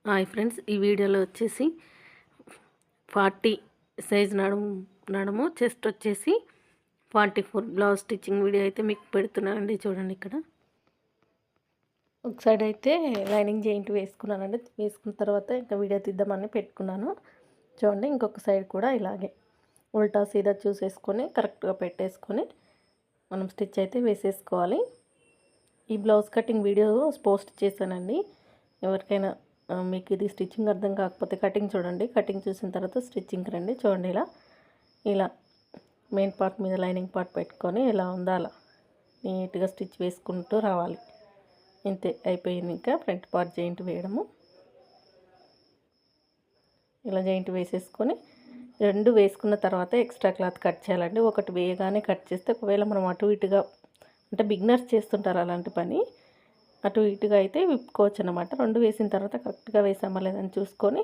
Hi friends, ఈ వీడియోలో వచ్చేసి 40 సైజ్ నడుము చెస్ట్ వచ్చేసి 44 బ్లౌజ్ స్టిచ్చింగ్ వీడియో అయితే మీకు పెడుతున్నానండి. చూడండి, ఇక్కడ ఒక సైడ్ అయితే లైనింగ్ జాయింట్ వేసుకున్నానండి. వేసుకున్న తర్వాత ఇంకా వీడియో తీద్దామని పెట్టుకున్నాను. చూడండి, ఇంకొక సైడ్ కూడా ఇలాగే ఉల్టా సీదా చూసేసుకొని కరెక్ట్గా పెట్టేసుకొని మనం స్టిచ్ అయితే వేసేసుకోవాలి. ఈ బ్లౌజ్ కటింగ్ వీడియో పోస్ట్ చేశానండి. ఎవరికైనా మీకు ఇది స్టిచ్చింగ్ అర్థం కాకపోతే కటింగ్ చూడండి. కటింగ్ చూసిన తర్వాత స్టిచ్చింగ్ రండి. చూడండి, ఇలా మెయిన్ పార్ట్ మీద లైనింగ్ పార్ట్ పెట్టుకొని ఇలా ఉండాలి, నీట్గా స్టిచ్ వేసుకుంటూ రావాలి. ఇంతే, అయిపోయింది. ఇంకా ఫ్రంట్ పార్ట్ జాయింట్ వేయడము. ఇలా జాయింట్ వేసేసుకొని రెండు వేసుకున్న తర్వాత ఎక్స్ట్రా క్లాత్ కట్ చేయాలండి. ఒకటి వేయగానే కట్ చేస్తే ఒకవేళ మనం అటు ఇటుగా, అంటే బిగినర్స్ చేస్తుంటారు అలాంటి పని, అటు ఇటుగా అయితే విప్పుకోవచ్చు అనమాట. రెండు వేసిన తర్వాత కరెక్ట్గా వేసామా లేదని చూసుకొని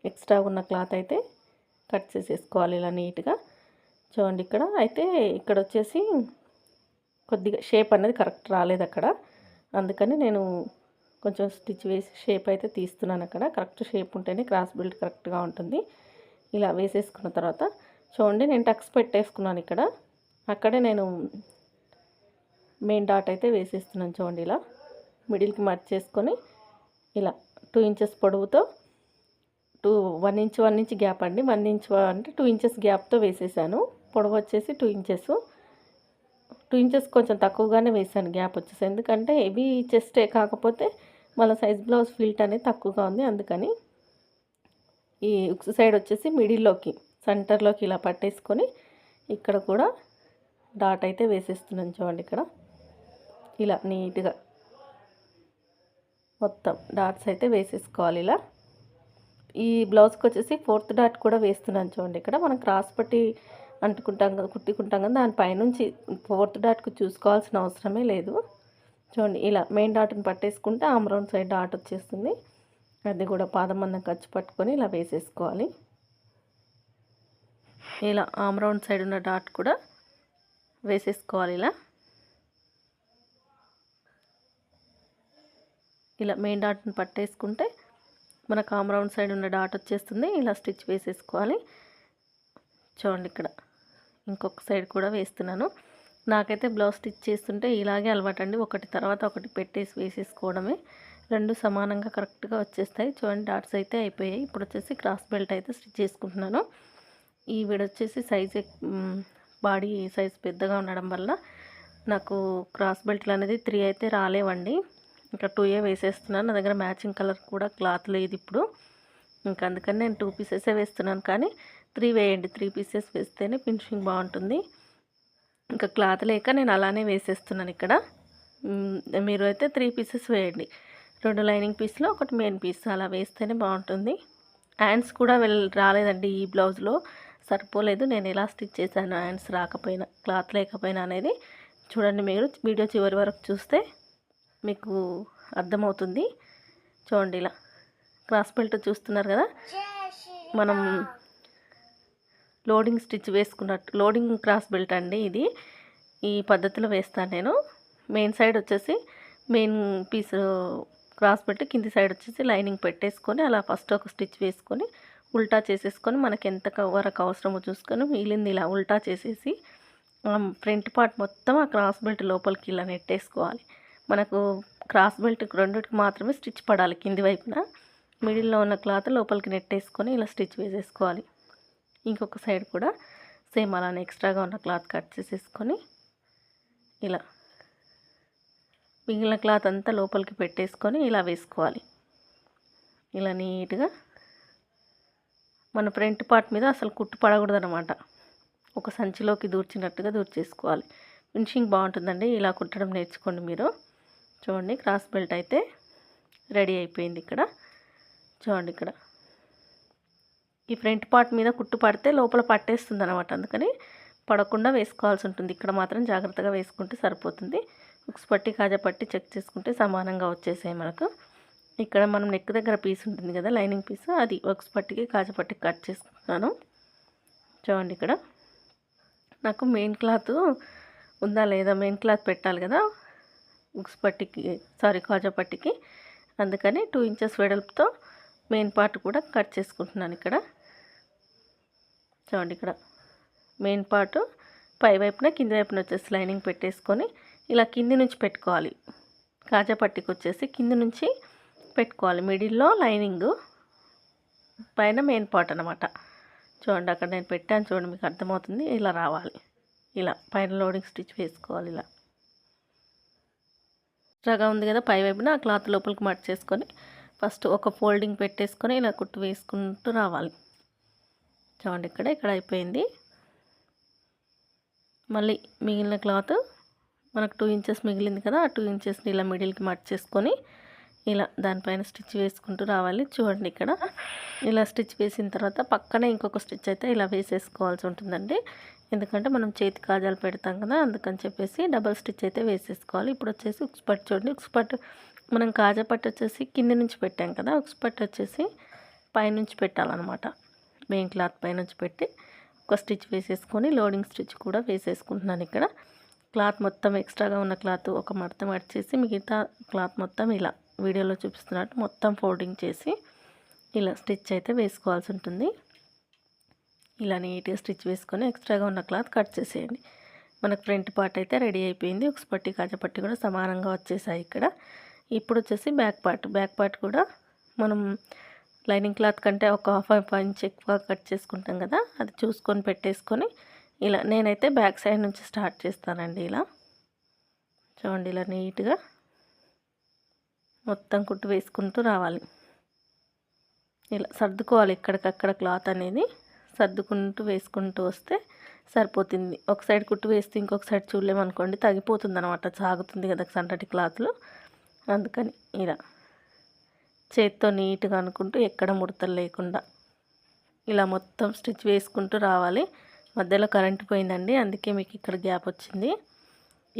ఎక్స్ట్రా ఉన్న క్లాత్ అయితే కట్ చేసేసుకోవాలి ఇలా నీట్గా. చూడండి, ఇక్కడ వచ్చేసి కొద్దిగా షేప్ అనేది కరెక్ట్ రాలేదు అక్కడ, అందుకని నేను కొంచెం స్టిచ్ వేసి షేప్ అయితే తీస్తున్నాను. అక్కడ కరెక్ట్ షేప్ ఉంటేనే క్రాస్ బిల్డ్ కరెక్ట్గా ఉంటుంది. ఇలా వేసేసుకున్న తర్వాత చూడండి, నేను టక్స్ పెట్టేసుకున్నాను. అక్కడే నేను మెయిన్ డాట్ అయితే వేసేస్తున్నాను. చూడండి, ఇలా మిడిల్కి మార్క్ చేసుకొని ఇలా 2 ఇంచెస్ పొడవుతో 1 ఇంచ్ గ్యాప్ అండి. 1 ఇంచ్ అంటే 2 ఇంచెస్ గ్యాప్తో వేసేసాను. పొడవు వచ్చేసి 2 ఇంచెస్. 2 ఇంచెస్ కొంచెం తక్కువగానే వేసాను గ్యాప్ వచ్చేసి, ఎందుకంటే హెవీ చెస్టే, కాకపోతే మళ్ళీ సైజ్ బ్లౌజ్ ఫిల్ట్ అనేది తక్కువగా ఉంది. అందుకని ఈ ఉక్స్ సైడ్ వచ్చేసి మిడిల్లోకి సెంటర్లోకి ఇలా పట్టేసుకొని ఇక్కడ కూడా డాట్ అయితే వేసేస్తున్నాను. చూడండి, ఇక్కడ ఇలా నీట్గా మొత్తం డాట్స్ అయితే వేసేసుకోవాలి. ఇలా ఈ బ్లౌజ్కి వచ్చేసి 4th డాట్ కూడా వేస్తున్నాను. చూడండి, ఇక్కడ మనం క్రాస్ పట్టి అంటుకుంటాం కదా, కుట్టుకుంటాం కదా, దానిపైనుంచి 4th డాట్కు చూసుకోవాల్సిన అవసరమే లేదు. చూడండి, ఇలా మెయిన్ డాట్ని పట్టేసుకుంటే ఆమ్రౌండ్ సైడ్ డాట్ వచ్చేస్తుంది. అది కూడా పాదం మందం ఖర్చు పట్టుకొని ఇలా వేసేసుకోవాలి. ఇలా ఆమ్రౌండ్ సైడ్ ఉన్న డాట్ కూడా వేసేసుకోవాలి. ఇలా మెయిన్ డాట్ని పట్టేసుకుంటే మనకు ఆమ్రౌండ్ సైడ్ ఉన్న డాట్ వచ్చేస్తుంది. ఇలా స్టిచ్ వేసేసుకోవాలి. చూడండి, ఇక్కడ ఇంకొక సైడ్ కూడా వేస్తున్నాను. నాకైతే బ్లౌజ్ స్టిచ్ చేస్తుంటే ఇలాగే అలవాటండి, ఒకటి తర్వాత ఒకటి పెట్టేసి వేసేసుకోవడమే. రెండు సమానంగా కరెక్ట్గా వచ్చేస్తాయి. చూడండి, డాట్స్ అయితే అయిపోయాయి. ఇప్పుడు వచ్చేసి క్రాస్ బెల్ట్ అయితే స్టిచ్ చేసుకుంటున్నాను. ఈ వీడు వచ్చేసి బాడీ సైజ్ పెద్దగా ఉండడం వల్ల నాకు క్రాస్ బెల్ట్లు అనేది 3 అయితే రాలేవండి. ఇంకా 2 వేసేస్తున్నాను. నా దగ్గర మ్యాచింగ్ కలర్ కూడా క్లాత్ లేదు ఇప్పుడు, ఇంకా అందుకని నేను 2 పీసెసే వేస్తున్నాను. కానీ 3 వేయండి, 3 పీసెస్ వేస్తేనే ఫినిషింగ్ బాగుంటుంది. ఇంకా క్లాత్ లేక నేను అలానే వేసేస్తున్నాను. ఇక్కడ మీరు అయితే 3 పీసెస్ వేయండి. 2 లైనింగ్ పీస్లో ఒకటి మెయిన్ పీస్, అలా వేస్తేనే బాగుంటుంది. హ్యాండ్స్ కూడా రాలేదండి ఈ బ్లౌజ్లో, సరిపోలేదు. నేను ఎలా స్టిచ్ చేశాను హ్యాండ్స్ రాకపోయినా, క్లాత్ లేకపోయినా అనేది చూడండి. మీరు వీడియో చివరి వరకు చూస్తే మీకు అర్థమవుతుంది. చూడండి, ఇలా క్రాస్ బెల్ట్ చూస్తున్నారు కదా, మనం లోడింగ్ స్టిచ్ వేసుకున్నట్టు లోడింగ్ క్రాస్ బెల్ట్ అండి ఇది. ఈ పద్ధతిలో వేస్తాను నేను. మెయిన్ సైడ్ వచ్చేసి మెయిన్ పీస్ క్రాస్ బెల్ట్, కింది సైడ్ వచ్చేసి లైనింగ్ పెట్టేసుకొని అలా ఫస్ట్ ఒక స్టిచ్ వేసుకొని ఉల్టా చేసేసుకొని మనకి ఎంత వరకు అవసరమో చూసుకొని మిగిలింది ఇలా ఉల్టా చేసేసి ఫ్రంట్ పార్ట్ మొత్తం ఆ క్రాస్ బెల్ట్ లోపలికి ఇలా నెట్టేసుకోవాలి. మనకు క్రాస్ బెల్ట్ రెండుకి మాత్రమే స్టిచ్ పడాలి. కింది వైపున మిడిల్లో ఉన్న క్లాత్ లోపలికి నెట్టేసుకొని ఇలా స్టిచ్ వేసేసుకోవాలి. ఇంకొక సైడ్ కూడా సేమ్ అలానే ఎక్స్ట్రాగా ఉన్న క్లాత్ కట్ చేసేసుకొని ఇలా మిగిలిన క్లాత్ అంతా లోపలికి పెట్టేసుకొని ఇలా వేసుకోవాలి. ఇలా నీట్గా మన ఫ్రంట్ పార్ట్ మీద అసలు కుట్టు పడకూడదు అనమాట. ఒక సంచిలోకి దూర్చినట్టుగా దూర్చేసుకోవాలి. ఫినిషింగ్ బాగుంటుందండి. ఇలా కుట్టడం నేర్చుకోండి మీరు. చూడండి, క్రాస్ బెల్ట్ అయితే రెడీ అయిపోయింది. ఇక్కడ చూడండి, ఇక్కడ ఈ ఫ్రంట్ పార్ట్ మీద కుట్టు పడితే లోపల పట్టేస్తుంది అనమాట, అందుకని పడకుండా వేసుకోవాల్సి ఉంటుంది. ఇక్కడ మాత్రం జాగ్రత్తగా వేసుకుంటే సరిపోతుంది. ఉక్స్ పట్టి కాజా పట్టి చెక్ చేసుకుంటే సమానంగా వచ్చేసాయి మనకు. ఇక్కడ మనం నెక్ దగ్గర పీస్ ఉంటుంది కదా, లైనింగ్ పీస్, అది ఉక్స్ పట్టికి కాజా పట్టికి కట్ చేసుకుంటున్నాను. చూడండి, ఇక్కడ నాకు మెయిన్ క్లాత్ ఉందా లేదా, మెయిన్ క్లాత్ పెట్టాలి కదా ఉక్స్ పట్టికి, కాజా పట్టికి, అందుకని 2 ఇంచెస్ వెడల్పుతో మెయిన్ పార్ట్ కూడా కట్ చేసుకుంటున్నాను ఇక్కడ. చూడండి ఇక్కడ మెయిన్ పార్ట్ పై వైపున కింది వైపున వచ్చేసి లైనింగ్ పెట్టేసుకొని ఇలా కింది నుంచి పెట్టుకోవాలి. కాజా పట్టికి వచ్చేసి కింది నుంచి పెట్టుకోవాలి. మిడిల్లో లైనింగ్, పైన మెయిన్ పార్ట్ అనమాట. చూడండి అక్కడ నేను పెట్టాను చూడండి, మీకు అర్థమవుతుంది. ఇలా రావాలి. ఇలా పైన లోడింగ్ స్టిచ్ వేసుకోవాలి. ఇలా ఎక్స్ట్రాగా ఉంది కదా పై వైపున ఆ క్లాత్ లోపలికి మట్ చేసుకొని ఫస్ట్ ఒక ఫోల్డింగ్ పెట్టేసుకొని ఇలా కుట్టు వేసుకుంటూ రావాలి. చూడండి ఇక్కడ అయిపోయింది. మళ్ళీ మిగిలిన క్లాత్ మనకు 2 ఇంచెస్ మిగిలింది కదా, ఆ 2 ఇంచెస్ని ఇలా మిడిల్కి మట్ చేసుకొని ఇలా దానిపైన స్టిచ్ వేసుకుంటూ రావాలి. చూడండి ఇక్కడ ఇలా స్టిచ్ వేసిన తర్వాత పక్కనే ఇంకొక స్టిచ్ అయితే ఇలా వేసేసుకోవాల్సి ఉంటుందండి. ఎందుకంటే మనం చేతి కాజాలు పెడతాం కదా, అందుకని చెప్పేసి డబల్ స్టిచ్ అయితే వేసేసుకోవాలి. ఇప్పుడు వచ్చేసి ఉక్స్ పట్టు చూడండి. ఉక్స్ పట్టు మనం కాజా పట్టు వచ్చేసి కింది నుంచి పెట్టాం కదా, ఉక్స్ పట్టు వచ్చేసి పైనుంచి పెట్టాలన్నమాట. మెయిన్ క్లాత్ పైనుంచి పెట్టి ఒక స్టిచ్ వేసేసుకొని లోడింగ్ స్టిచ్ కూడా వేసేసుకుంటున్నాను. ఇక్కడ క్లాత్ మొత్తం ఎక్స్ట్రాగా ఉన్న క్లాత్ ఒక మడత మడిచేసి మిగతా క్లాత్ మొత్తం ఇలా వీడియోలో చూపిస్తున్నట్టు మొత్తం ఫోల్డింగ్ చేసి ఇలా స్టిచ్ అయితే వేసుకోవాల్సి ఉంటుంది. ఇలా నీట్గా స్టిచ్ వేసుకొని ఎక్స్ట్రాగా ఉన్న క్లాత్ కట్ చేసేయండి. మనకు ఫ్రంట్ పార్ట్ అయితే రెడీ అయిపోయింది. ఉక్స్ పట్టి కాజా పట్టి కూడా సమానంగా వచ్చేసాయి ఇక్కడ. ఇప్పుడు వచ్చేసి బ్యాక్ పార్ట్ కూడా మనం లైనింగ్ క్లాత్ కంటే ఒక హాఫ్ ఇంచ్ ఎక్కువ కట్ చేసుకుంటాం కదా, అది చూసుకొని పెట్టేసుకొని ఇలా నేనైతే బ్యాక్ సైడ్ నుంచి స్టార్ట్ చేస్తానండి. ఇలా చూడండి ఇలా నీట్గా మొత్తం కుట్టు వేసుకుంటూ రావాలి. ఇలా సర్దుకోవాలి, ఎక్కడికక్కడ క్లాత్ అనేది సర్దుకుంటూ వేసుకుంటూ వస్తే సరిపోతుంది. ఒక సైడ్ కుట్టు వేస్తే ఇంకొక సైడ్ చూడలేమనుకోండి తగ్గిపోతుంది అనమాట, సాగుతుంది కదా సన్నటి క్లాత్లు. అందుకని ఇలా చేత్తో నీట్గా అనుకుంటూ ఎక్కడ ముడతలు లేకుండా ఇలా మొత్తం స్టిచ్ వేసుకుంటూ రావాలి. మధ్యలో కరెంట్ పోయిందండి, అందుకే మీకు ఇక్కడ గ్యాప్ వచ్చింది.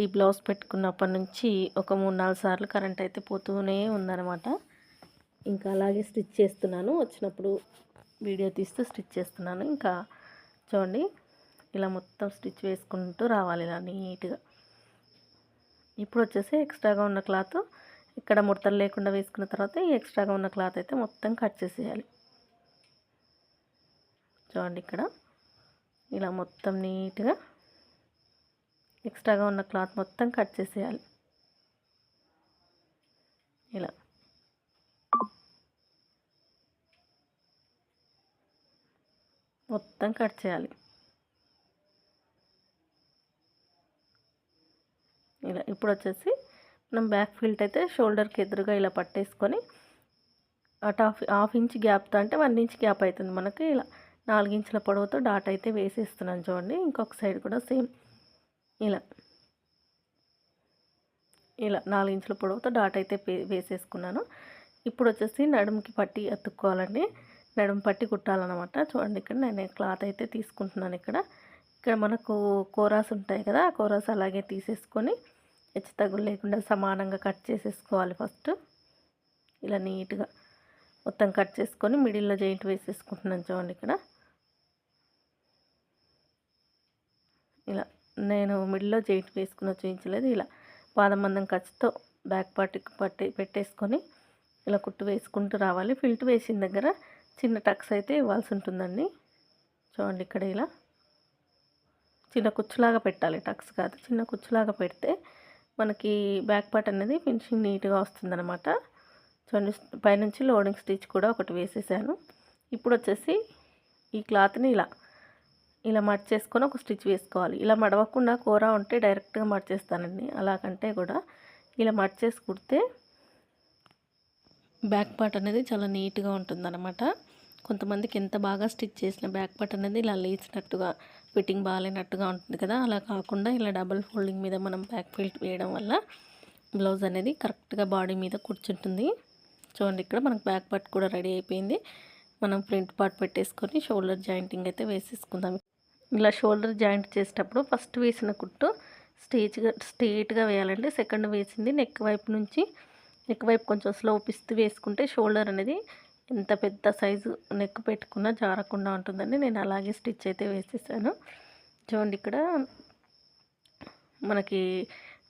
ఈ బ్లౌజ్ పెట్టుకున్నప్పటి నుంచి ఒక 3-4 సార్లు కరెంట్ అయితే పోతూనే ఉందన్నమాట. ఇంకా అలాగే స్టిచ్ చేస్తున్నాను, వచ్చినప్పుడు వీడియో తీస్తూ స్టిచ్ చేస్తున్నాను. ఇంకా చూడండి ఇలా మొత్తం స్టిచ్ వేసుకుంటూ రావాలి ఇలా నీట్గా. ఇప్పుడు వచ్చేసి ఎక్స్ట్రాగా ఉన్న క్లాత్ ఇక్కడ ముడతలు లేకుండా వేసుకున్న తర్వాత ఈ ఎక్స్ట్రాగా ఉన్న క్లాత్ అయితే మొత్తం కట్ చేసేయాలి. చూడండి ఇక్కడ ఇలా మొత్తం నీట్గా ఎక్స్ట్రాగా ఉన్న క్లాత్ మొత్తం కట్ చేసేయాలి. ఇలా మొత్తం కట్ చేయాలి. ఇలా ఇప్పుడు వచ్చేసి మనం బ్యాక్ ఫిల్ట్ అయితే షోల్డర్కి ఎదురుగా ఇలా పట్టేసుకొని అటు హాఫ్ ఇంచ్ గ్యాప్తో అంటే 1 ఇంచ్ గ్యాప్ అవుతుంది మనకి. ఇలా 4 ఇంచుల పొడవుతో డాట్ అయితే వేసేస్తున్నాను చూడండి. ఇంకొక సైడ్ కూడా సేమ్ ఇలా 4 ఇంచుల పొడవుతో డాట్ అయితే వేసేసుకున్నాను. ఇప్పుడు వచ్చేసి నడుముకి పట్టి అతుక్కోవాలండి, నడుము పట్టి కుట్టాలన్నమాట. చూడండి ఇక్కడ నేను క్లాత్ అయితే తీసుకుంటున్నాను. ఇక్కడ మనకు కోరాస్ ఉంటాయి కదా, ఆ కోరాస్ అలాగే తీసేసుకొని హెచ్చు తగులు లేకుండా సమానంగా కట్ చేసేసుకోవాలి. ఫస్ట్ ఇలా నీట్గా మొత్తం కట్ చేసుకొని మిడిల్లో జాయింట్ వేసేసుకుంటున్నాను. చూడండి ఇక్కడ ఇలా నేను మిడిల్లో జాయింట్ వేసుకున్న చూపించలేదు. ఇలా పాదం మందం ఖర్చుతో బ్యాక్ పార్ట్కి పెట్టేసుకొని ఇలా కుట్టు వేసుకుంటూ రావాలి. ఫిల్ట్ వేసిన దగ్గర చిన్న టక్స్ అయితే ఇవ్వాల్సి ఉంటుందండి. చూడండి ఇక్కడ ఇలా చిన్న కుచ్చులాగా పెట్టాలి, టక్స్ కాదు, చిన్న కుచ్చులాగా పెడితే మనకి బ్యాక్ పార్ట్ అనేది ఫినిషింగ్ నీట్గా వస్తుందన్నమాట. చూడండి పైనుంచి లోడింగ్ స్టిచ్ కూడా ఒకటి వేసేసాను. ఇప్పుడు వచ్చేసి ఈ క్లాత్ని ఇలా మట్ చేసుకొని ఒక స్టిచ్ వేసుకోవాలి. ఇలా మడవకుండా కూర ఉంటే డైరెక్ట్గా మట్ చేస్తానండి, అలాగంటే కూడా ఇలా మట్ చేసి కుడితే బ్యాక్ పార్ట్ అనేది చాలా నీట్గా ఉంటుందన్నమాట. కొంతమందికి ఎంత బాగా స్టిచ్ చేసిన బ్యాక్ పార్ట్ అనేది ఇలా లేచినట్టుగా ఫిట్టింగ్ బాగాలేనట్టుగా ఉంటుంది కదా, అలా కాకుండా ఇలా డబుల్ ఫోల్డింగ్ మీద మనం బ్యాక్ ఫిల్ట్ వేయడం వల్ల బ్లౌజ్ అనేది కరెక్ట్గా బాడీ మీద కూర్చుంటుంది. చూడండి ఇక్కడ మనకు బ్యాక్ పార్ట్ కూడా రెడీ అయిపోయింది. మనం ఫ్రంట్ పార్ట్ పెట్టేసుకొని షోల్డర్ జాయింటింగ్ అయితే వేసేసుకుందాం. ఇలా షోల్డర్ జాయింట్ చేసేటప్పుడు ఫస్ట్ వేసిన కుట్టు స్ట్రెయిట్గా వేయాలండి. సెకండ్ వేసింది నెక్ వైపు కొంచెం స్లోప్ ఇస్తూ వేసుకుంటే షోల్డర్ అనేది ఎంత పెద్ద సైజు నెక్ పెట్టుకున్నా జారకుండా ఉంటుందండి. నేను అలాగే స్టిచ్ అయితే వేసేసాను. చూడండి ఇక్కడ మనకి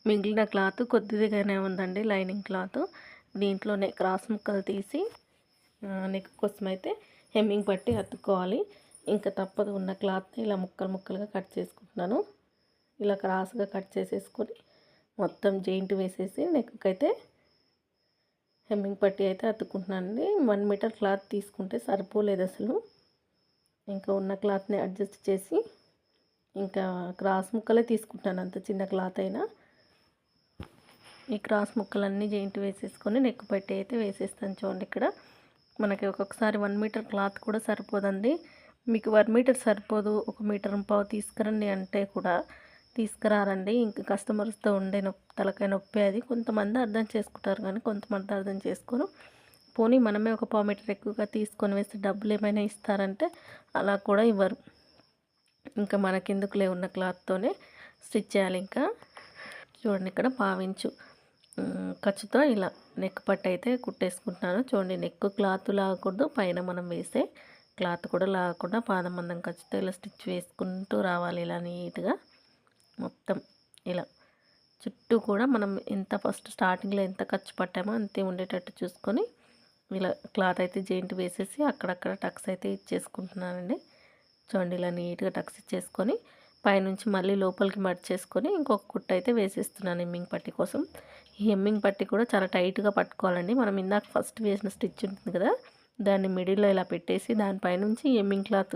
మిగిలిన క్లాత్ కొద్దిగానే ఉందండి, లైనింగ్ క్లాత్. దీంట్లోనే క్రాస్ ముక్కలు తీసి నెక్ కోసం అయితే హెమ్మింగ్ పట్టి అతుక్కోవాలి. ఇంకా తప్పదు, ఉన్న క్లాత్ని ఇలా ముక్కలు ముక్కలుగా కట్ చేసుకుంటున్నాను. ఇలా క్రాస్గా కట్ చేసేసుకొని మొత్తం జాయింట్ వేసేసి నెక్కి అయితే హెమ్మింగ్ పట్టి అయితే అతుక్కుంటున్నానండి. 1 మీటర్ క్లాత్ తీసుకుంటే సరిపోలేదు అసలు. ఇంకా ఉన్న క్లాత్ని అడ్జస్ట్ చేసి ఇంకా క్రాస్ ముక్కలే తీసుకుంటాను, అంత చిన్న క్లాత్ అయినా. ఈ క్రాస్ ముక్కలన్నీ జాయింట్ వేసేసుకొని నెక్ పట్టి అయితే వేసేస్తాను. చూడండి ఇక్కడ మనకి ఒక్కొక్కసారి 1 మీటర్ క్లాత్ కూడా సరిపోదండి. మీకు 1 మీటర్ సరిపోదు, 1 మీటర్ పావు తీసుకురండి అంటే కూడా తీసుకురారండి. ఇంకా కస్టమర్స్తో ఉండే తలకాయ నొప్పి అది. కొంతమంది అర్థం చేసుకుంటారు కానీ కొంతమంది అర్థం చేసుకోరు. పోనీ మనమే ఒక పావు మీటర్ ఎక్కువగా తీసుకొని వేస్తే డబ్బులు ఏమైనా ఇస్తారంటే అలా కూడా ఇవ్వరు. ఇంకా మనకెందుకులే ఉన్న క్లాత్తోనే స్టిచ్ చేయాలి. ఇంకా చూడండి ఇక్కడ పావించు ఖర్చుతో ఇలా నెక్ పట్టు అయితే కుట్టేసుకుంటున్నాను. చూడండి నెక్ క్లాత్ లాగకూడదు, పైన మనం వేసే క్లాత్ కూడా లాగకుండా పాదం మందం ఖర్చుతో ఇలా స్టిచ్ వేసుకుంటూ రావాలి. ఇలా నీట్గా మొత్తం ఇలా చుట్టూ కూడా మనం ఎంత ఫస్ట్ స్టార్టింగ్లో ఎంత ఖర్చు పట్టామో అంతే ఉండేటట్టు చూసుకొని ఇలా క్లాత్ అయితే జాయింట్ వేసేసి అక్కడక్కడ టక్స్ అయితే ఇచ్చేసుకుంటున్నానండి. చూడండి ఇలా నీట్గా టక్స్ ఇచ్చేసుకొని పైనుంచి మళ్ళీ లోపలికి మర్చేసుకొని ఇంకొక కుట్టు అయితే వేసేస్తున్నాను హెమ్మింగ్ పట్టి కోసం. ఈ హెమ్మింగ్ పట్టి కూడా చాలా టైట్గా పట్టుకోవాలండి. మనం ఇందాక ఫస్ట్ వేసిన స్టిచ్ ఉంటుంది కదా, దాన్ని మిడిల్లో ఇలా పెట్టేసి దానిపైనుంచి హెమ్మింగ్ క్లాత్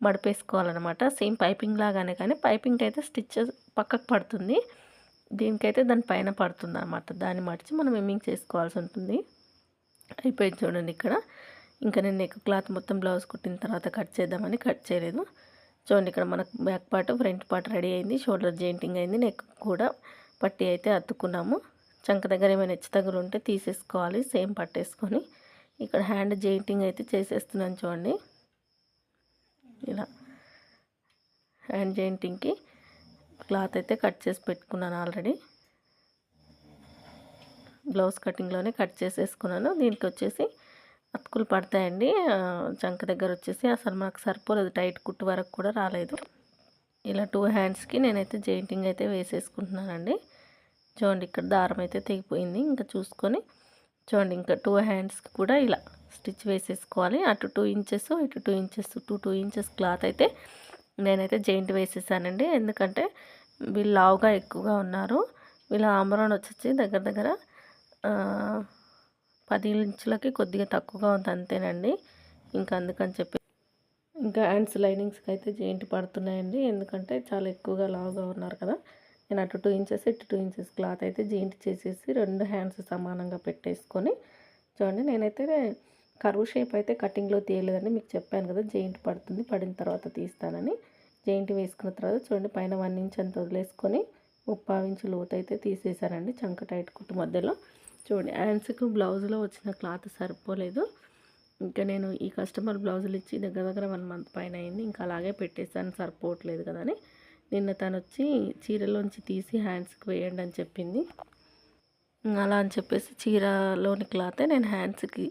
మడిపేసుకోవాలన్నమాట. సేమ్ పైపింగ్ లాగానే, కానీ పైపింగ్ అయితే స్టిచ్ పక్కకు పడుతుంది, దీనికైతే దాని పైన పడుతుంది అన్నమాట. దాన్ని మడిచి మనం హెమ్మింగ్ చేసుకోవాల్సి ఉంటుంది. అయిపోయింది చూడండి ఇక్కడ. ఇంకా నేను నెక్ క్లాత్ మొత్తం బ్లౌజ్ కుట్టిన తర్వాత కట్ చేద్దామని కట్ చేయలేదు. చూడండి ఇక్కడ మనకు back part front part ready అయింది, షోల్డర్ జాయింటింగ్ అయింది, నెక్ కూడా పట్టి అయితే అతుక్కున్నాము. చంక దగ్గర ఏమైనా హెచ్చు తగ్గులు ఉంటే తీసేసుకోవాలి, సేమ్ పట్టేసుకొని. ఇక్కడ హ్యాండ్ జాయింటింగ్ అయితే చేసేస్తున్నాను చూడండి. ఇలా హ్యాండ్ జాయింటింగ్కి క్లాత్ అయితే కట్ చేసి పెట్టుకున్నాను ఆల్రెడీ. బ్లౌజ్ కటింగ్లోనే కట్ చేసేసుకున్నాను. దీనికి వచ్చేసి అతుకులు పడతాయండి. చంక దగ్గర వచ్చేసి అసలు మనకు సరిపోలేదు, టైట్ కుట్టు వరకు కూడా రాలేదు. ఇలా 2 హ్యాండ్స్కి నేనైతే జాయింటింగ్ అయితే వేసేసుకుంటున్నానండి. చూడండి ఇక్కడ దారం అయితే తెగిపోయింది. ఇంకా చూసుకొని చూడండి ఇంకా 2 హ్యాండ్స్కి కూడా ఇలా స్టిచ్ వేసేసుకోవాలి. అటు 2 ఇంచెస్ ఇటు 2 ఇంచెస్ 2 ఇంచెస్ క్లాత్ అయితే నేనైతే జాయింట్ వేసేసానండి. ఎందుకంటే వీళ్ళు లావుగా ఎక్కువగా ఉన్నారు. వీళ్ళ ఆమ్రాన్ వచ్చేసి దగ్గర దగ్గర 10 ఇంచులకి కొద్దిగా తక్కువగా ఉంది అంతేనండి. ఇంకా అందుకని చెప్పి ఇంకా హ్యాండ్స్ లైనింగ్స్కి అయితే జాయింట్ పడుతున్నాయండి. ఎందుకంటే చాలా ఎక్కువగా లావుగా ఉన్నారు కదా. నేను అటు 2 ఇంచెస్ ఇటు 2 ఇంచెస్ క్లాత్ అయితే జాయింట్ చేసేసి 2 హ్యాండ్స్ సమానంగా పెట్టేసుకొని చూడండి. నేనైతే కర్వ్ షేప్ అయితే కటింగ్లో తీయలేదండి, మీకు చెప్పాను కదా జాయింట్ పడుతుంది, పడిన తర్వాత తీస్తానని. జాయింట్ వేసుకున్న తర్వాత చూడండి పైన 1 ఇంచ్ అంత వదిలేసుకొని 3/4 ఇంచు లోతు అయితే తీసేసానండి చంక టైట్ కుట్టు మధ్యలో. చూడండి హ్యాండ్స్కి బ్లౌజ్లో వచ్చిన క్లాత్ సరిపోలేదు. ఇంకా నేను ఈ కస్టమర్ బ్లౌజులు ఇచ్చి దగ్గర దగ్గర 1 మంత్ పైన అయింది. ఇంకా అలాగే పెట్టేసాను, సరిపోవట్లేదు కదా అని. నిన్న తను వచ్చి చీరలోంచి తీసి హ్యాండ్స్కి వేయండి అని చెప్పింది. అలా అని చెప్పేసి చీరలోని క్లాతే నేను హ్యాండ్స్కి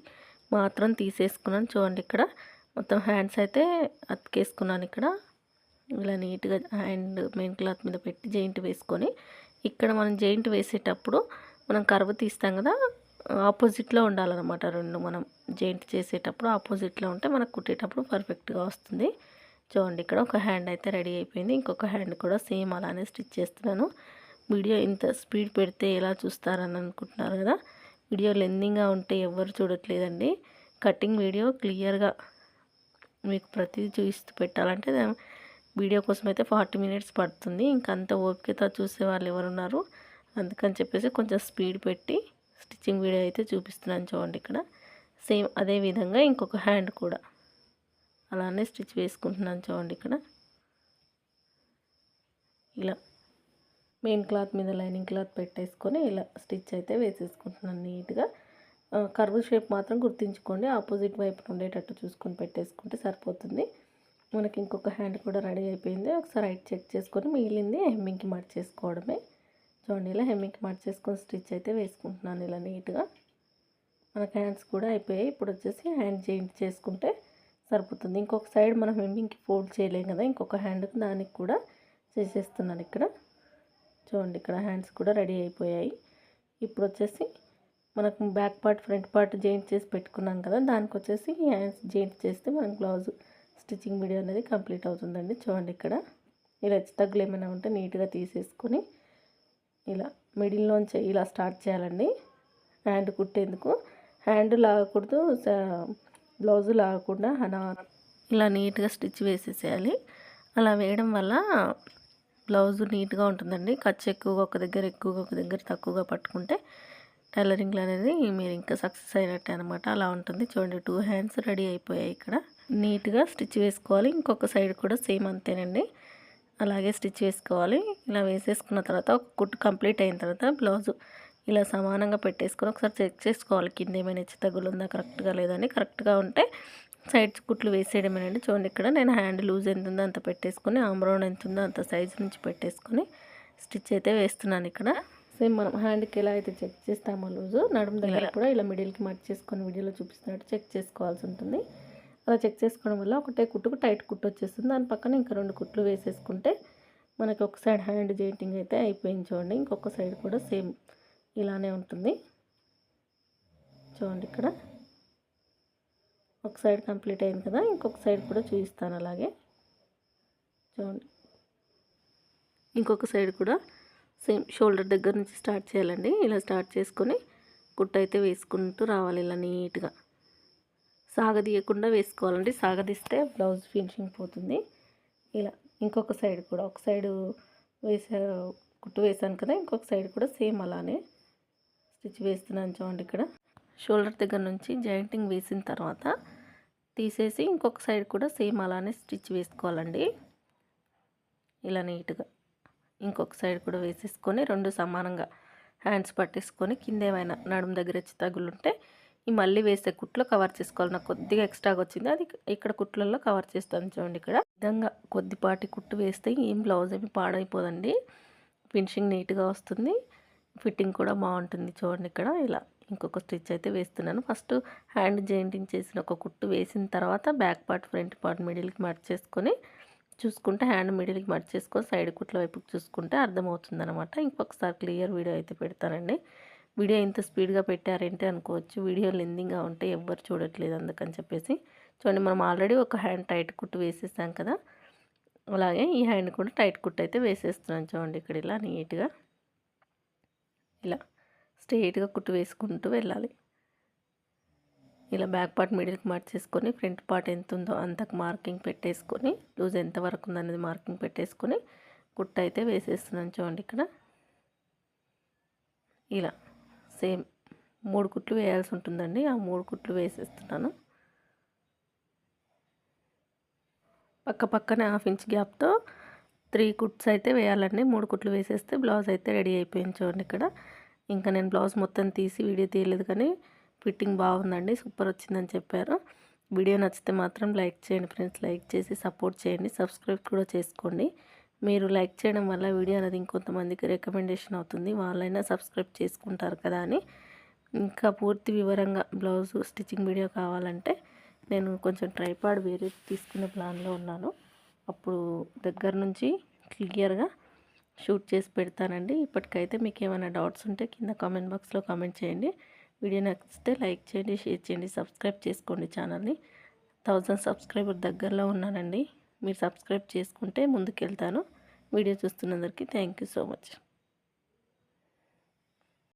మాత్రం తీసేసుకున్నాను. చూడండి ఇక్కడ మొత్తం హ్యాండ్స్ అయితే అతికేసుకున్నాను. ఇక్కడ ఇలా నీట్గా హ్యాండ్ మెయిన్ క్లాత్ మీద పెట్టి జాయింట్ వేసుకొని, ఇక్కడ మనం జాయింట్ వేసేటప్పుడు మనం కర్వ్ తీస్తాం కదా, ఆపోజిట్లో ఉండాలన్నమాట. 2 మనం జాయింట్ చేసేటప్పుడు ఆపోజిట్లో ఉంటే మనకు కుట్టేటప్పుడు పర్ఫెక్ట్గా వస్తుంది. చూడండి ఇక్కడ ఒక హ్యాండ్ అయితే రెడీ అయిపోయింది. ఇంకొక హ్యాండ్ కూడా సేమ్ అలానే స్టిచ్ చేస్తున్నాను. వీడియో ఇంత స్పీడ్ పెడితే ఎలా చూస్తారని అనుకుంటున్నారు కదా. వీడియో లెందింగ్గా ఉంటే ఎవరు చూడట్లేదండి. కటింగ్ వీడియో క్లియర్గా మీకు ప్రతిదీ చూపిస్తూ పెట్టాలంటే వీడియో కోసం అయితే 40 మినిట్స్ పడుతుంది. ఇంకంత ఓపికతో చూసే వాళ్ళు ఎవరున్నారు, అందుకని చెప్పేసి కొంచెం స్పీడ్ పెట్టి స్టిచ్చింగ్ వీడియో అయితే చూపిస్తున్నాను. చూడండి ఇక్కడ సేమ్ అదే విధంగా ఇంకొక హ్యాండ్ కూడా అలానే స్టిచ్ వేసుకుంటున్నాను. చూడండి ఇక్కడ ఇలా మెయిన్ క్లాత్ మీద లైనింగ్ క్లాత్ పెట్టేసుకొని ఇలా స్టిచ్ అయితే వేసేసుకుంటున్నాను నీట్గా. కర్వ్ షేప్ మాత్రం గుర్తుంచుకోండి, ఆపోజిట్ వైపు ఉండేటట్టు చూసుకొని పెట్టేసుకుంటే సరిపోతుంది. మనకి ఇంకొక హ్యాండ్ కూడా రెడీ అయిపోయింది. ఒకసారి రైట్ చెక్ చేసుకొని మిగిలింది హెమ్మింగ్కి మడిచేసుకోవడమే. చూడండి ఇలా హెమ్మింగ్కి మడిచేసుకొని స్టిచ్ అయితే వేసుకుంటున్నాను ఇలా నీట్గా. మనకి హ్యాండ్స్ కూడా అయిపోయాయి. ఇప్పుడు వచ్చేసి హ్యాండ్ జాయింట్ చేసుకుంటే సరిపోతుంది. ఇంకొక సైడ్ మనం హెమ్మింగ్కి ఫోల్డ్ చేయలేం కదా, ఇంకొక హ్యాండ్కి దానికి కూడా చేసేస్తున్నాను ఇక్కడ. చూడండి ఇక్కడ హ్యాండ్స్ కూడా రెడీ అయిపోయాయి. ఇప్పుడు వచ్చేసి మనకు back part front part joint చేసి పెట్టుకున్నాం కదా, దానికి వచ్చేసి హ్యాండ్స్ జాయింట్ చేస్తే మనకు బ్లౌజ్ స్టిచ్చింగ్ వీడియో అనేది కంప్లీట్ అవుతుందండి. చూడండి ఇక్కడ ఇలా హెచ్చుతగ్గులు ఏమైనా ఉంటే నీట్గా తీసేసుకొని ఇలా మిడిల్లోంచి ఇలా స్టార్ట్ చేయాలండి. హ్యాండ్ కుట్టేందుకు హ్యాండ్ లాగకూడదు, బ్లౌజు లాగకుండా ఇలా నీట్గా స్టిచ్ వేసేసేయాలి. అలా వేయడం వల్ల బ్లౌజు నీట్గా ఉంటుందండి. ఖర్చు ఎక్కువగా ఒక దగ్గర తక్కువగా పట్టుకుంటే టైలరింగ్లో అనేది మీరు ఇంకా సక్సెస్ అయినట్టే అనమాట. అలా ఉంటుంది. చూడండి 2 హ్యాండ్స్ రెడీ అయిపోయాయి. ఇక్కడ నీట్గా స్టిచ్ వేసుకోవాలి. ఇంకొక సైడ్ కూడా సేమ్ అంతేనండి, అలాగే స్టిచ్ వేసుకోవాలి. ఇలా వేసేసుకున్న తర్వాత ఒక కుట్టు కంప్లీట్ అయిన తర్వాత బ్లౌజు ఇలా సమానంగా పెట్టేసుకొని ఒకసారి చెక్ చేసుకోవాలి కింద ఏమైనా హెచ్చు తగ్గులు ఉందా, కరెక్ట్గా లేదని. కరెక్ట్గా ఉంటే సైడ్స్ కుట్లు వేసేయడమేనండి. చూడండి ఇక్కడ నేను హ్యాండ్ లూజ్ ఎంత ఉందో అంత పెట్టేసుకొని, ఆమ్ రౌండ్ ఎంత ఉందో అంత సైజు నుంచి పెట్టేసుకొని స్టిచ్ అయితే వేస్తున్నాను. ఇక్కడ సేమ్ మనం హ్యాండ్కి ఎలా అయితే చెక్ చేస్తామో లూజు, నడుము దగ్గర కూడా ఇలా మిడిల్కి మట్ చేసుకొని వీడియోలో చూపిస్తున్నట్టు చెక్ చేసుకోవాల్సి ఉంటుంది. అలా చెక్ చేసుకోవడం వల్ల ఒకటే కుట్టుకు టైట్ కుట్టు వచ్చేస్తుంది. దాని పక్కన ఇంకా 2 కుట్లు వేసేసుకుంటే మనకి ఒక సైడ్ హ్యాండ్ జాయింటింగ్ అయితే అయిపోయింది. చూడండి ఇంకొక సైడ్ కూడా సేమ్ ఇలానే ఉంటుంది. చూడండి ఇక్కడ ఒక సైడ్ కంప్లీట్ అయింది కదా, ఇంకొక సైడ్ కూడా చూపిస్తాను. అలాగే చూడండి ఇంకొక సైడ్ కూడా సేమ్ షోల్డర్ దగ్గర నుంచి స్టార్ట్ చేయాలండి. ఇలా స్టార్ట్ చేసుకొని కుట్టు అయితే వేసుకుంటూ రావాలి. ఇలా నీట్గా సాగదీయకుండా వేసుకోవాలండి. సాగదీస్తే బ్లౌజ్ ఫినిషింగ్ పోతుంది. ఇలా ఇంకొక సైడ్ కూడా ఒక సైడు కుట్టు వేసాను కదా, ఇంకొక సైడ్ కూడా సేమ్ అలానే స్టిచ్ వేస్తున్నాను. చూడండి ఇక్కడ షోల్డర్ దగ్గర నుంచి జాయింటింగ్ వేసిన తర్వాత తీసేసి ఇంకొక సైడ్ కూడా సేమ్ అలానే స్టిచ్ వేసుకోవాలండి. ఇలా నీట్గా ఇంకొక సైడ్ కూడా వేసేసుకొని 2 సమానంగా హ్యాండ్స్ పట్టేసుకొని కింద ఏమైనా నడుము దగ్గర వచ్చి తగులుంటే ఈ మళ్ళీ వేసే కుట్లో కవర్ చేసుకోవాలి. నాకు కొద్దిగా ఎక్స్ట్రాగా వచ్చింది, అది ఇక్కడ కుట్లలో కవర్ చేస్తాను. చూడండి ఇక్కడ విధంగా కొద్దిపాటి కుట్టు వేస్తే ఏం బ్లౌజ్ ఏమి పాడైపోదండి. ఫినిషింగ్ నీట్గా వస్తుంది, ఫిట్టింగ్ కూడా బాగుంటుంది. చూడండి ఇక్కడ ఇలా ఇంకొక స్టిచ్ అయితే వేస్తున్నాను. ఫస్ట్ హ్యాండ్ జాయింటింగ్ చేసిన ఒక కుట్టు వేసిన తర్వాత బ్యాక్ పార్ట్ ఫ్రంట్ పార్ట్ మిడిల్కి మర్చ్ చేసుకొని చూసుకుంటే హ్యాండ్ మిడిల్కి మర్చ్ చేసుకొని సైడ్ కుట్ల వైపుకి చూసుకుంటే అర్థమవుతుంది అనమాట. ఇంకొకసారి క్లియర్ వీడియో అయితే పెడతానండి. వీడియో ఇంత స్పీడ్గా పెట్టారేంటి అనుకోవచ్చు, వీడియో లెందింగ్గా ఉంటే ఎవ్వరు చూడట్లేదు అందుకని చెప్పేసి. చూడండి మనం ఆల్రెడీ ఒక హ్యాండ్ టైట్ కుట్టు వేసేసాం కదా, అలాగే ఈ హ్యాండ్ కూడా టైట్ కుట్టు అయితే వేసేస్తున్నాను. చూడండి ఇక్కడ ఇలా నీట్గా ఇలా స్ట్రెయిట్గా కుట్టు వేసుకుంటూ వెళ్ళాలి. ఇలా బ్యాక్ పార్ట్ మిడిల్కి మార్చేసుకొని ఫ్రంట్ పార్ట్ ఎంత ఉందో అంతకు మార్కింగ్ పెట్టేసుకొని లూజ్ ఎంత వరకు ఉందనేది మార్కింగ్ పెట్టేసుకొని కుట్టు అయితే వేసేస్తున్నాను. చూడండి ఇక్కడ ఇలా సేమ్ 3 కుట్లు వేయాల్సి ఉంటుందండి. ఆ 3 కుట్లు వేసేస్తున్నాను. పక్కనే 1/2 ఇంచ్ గ్యాప్తో 3 కుట్స్ అయితే వేయాలండి. 3 కుట్లు వేసేస్తే బ్లౌజ్ అయితే రెడీ అయిపోయింది. చూడండి ఇక్కడ ఇంకా నేను బ్లౌజ్ మొత్తం తీసి వీడియో తీయలేదు, కానీ ఫిట్టింగ్ బాగుందండి, సూపర్ వచ్చిందని చెప్పారు. వీడియో నచ్చితే మాత్రం లైక్ చేయండి ఫ్రెండ్స్, లైక్ చేసి సపోర్ట్ చేయండి, సబ్స్క్రైబ్ కూడా చేసుకోండి. మీరు లైక్ చేయడం వల్ల వీడియో అనేది ఇంకొంతమందికి రికమెండేషన్ అవుతుంది, వాళ్ళైనా సబ్స్క్రైబ్ చేసుకుంటారు కదా అని. ఇంకా పూర్తి వివరంగా బ్లౌజ్ స్టిచ్చింగ్ వీడియో కావాలంటే నేను కొంచెం ట్రైపాడ్ వేరే తీసుకునే ప్లాన్లో ఉన్నాను, అప్పుడు దగ్గర నుంచి క్లియర్గా షూట్ చేసి పెడతానండి. ఇప్పటికైతే మీకు ఏమైనా డౌట్స్ ఉంటే కింద కామెంట్ బాక్స్లో కామెంట్ చేయండి. వీడియో నచ్చితే లైక్ చేయండి, షేర్ చేయండి, సబ్స్క్రైబ్ చేసుకోండి ఛానల్ని. 1000 సబ్స్క్రైబర్ దగ్గరలో ఉన్నానండి. మీరు సబ్స్క్రైబ్ చేసుకుంటే ముందుకెళ్తాను. వీడియో చూస్తున్నందరికీ థ్యాంక్ యూ సో మచ్.